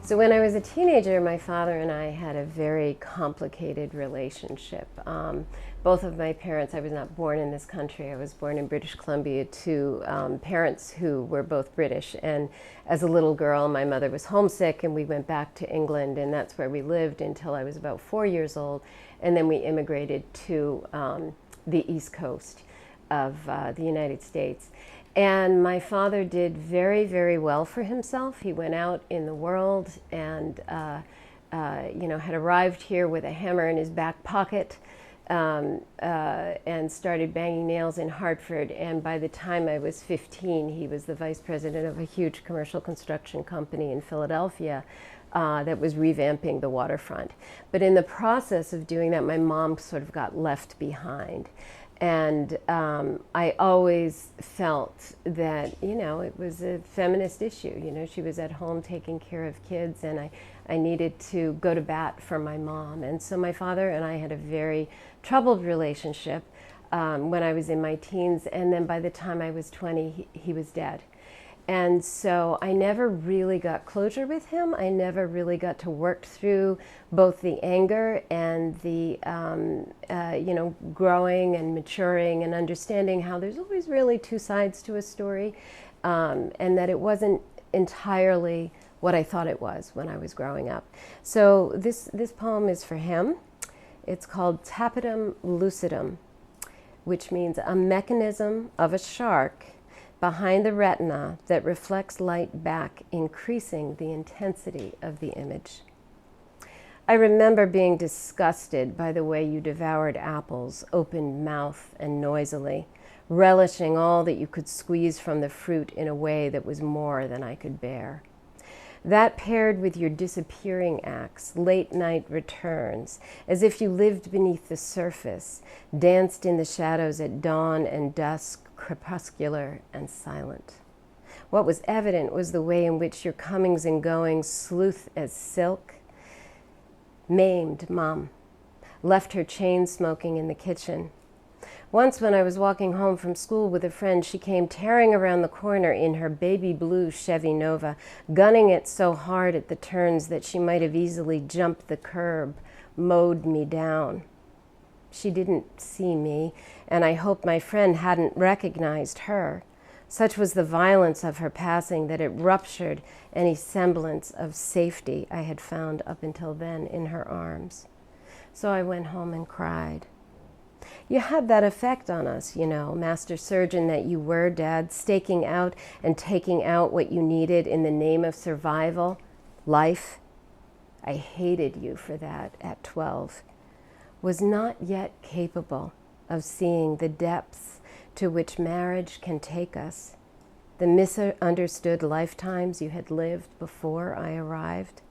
So when I was a teenager, my father and I had a very complicated relationship. Both of my parents, I was not born in this country, I was born in British Columbia to parents who were both British. And as a little girl, my mother was homesick and we went back to England, and that's where we lived until I was about 4 years old. And then we immigrated to the East Coast of the United States. And my father did very, very well for himself. He went out in the world and, had arrived here with a hammer in his back pocket and started banging nails in Hartford. And by the time I was 15, he was the vice president of a huge commercial construction company in Philadelphia that was revamping the waterfront. But in the process of doing that, my mom sort of got left behind. And I always felt that, it was a feminist issue. She was at home taking care of kids, and I needed to go to bat for my mom. And so my father and I had a very troubled relationship when I was in my teens. And then by the time I was 20, he was dead. And so I never really got closure with him. I never really got to work through both the anger and the, growing and maturing and understanding how there's always really two sides to a story, and that it wasn't entirely what I thought it was when I was growing up. So this poem is for him. It's called Tapetum Lucidum, which means a mechanism of a shark behind the retina that reflects light back, increasing the intensity of the image. I remember being disgusted by the way you devoured apples, open mouth and noisily, relishing all that you could squeeze from the fruit in a way that was more than I could bear. That paired with your disappearing acts, late night returns, as if you lived beneath the surface, danced in the shadows at dawn and dusk, crepuscular and silent. What was evident was the way in which your comings and goings, sleuth as silk, maimed Mom, left her chain smoking in the kitchen. Once when I was walking home from school with a friend, she came tearing around the corner in her baby blue Chevy Nova, gunning it so hard at the turns that she might have easily jumped the curb, mowed me down. She didn't see me, and I hope my friend hadn't recognized her. Such was the violence of her passing that it ruptured any semblance of safety I had found up until then in her arms. So I went home and cried. You had that effect on us, master surgeon that you were, Dad, staking out and taking out what you needed in the name of survival, life. I hated you for that at 12. Was not yet capable of seeing the depths to which marriage can take us, the misunderstood lifetimes you had lived before I arrived.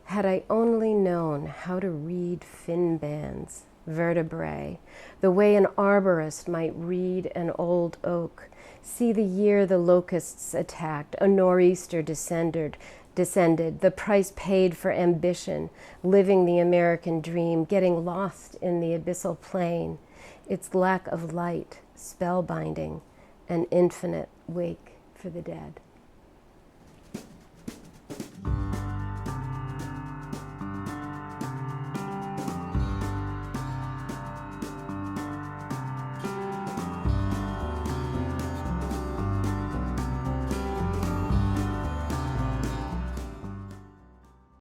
Had I only known how to read fin bands, vertebrae, the way an arborist might read an old oak, see the year the locusts attacked, a nor'easter descended, the price paid for ambition, living the American dream, getting lost in the abyssal plain, its lack of light, spellbinding, an infinite wake for the dead.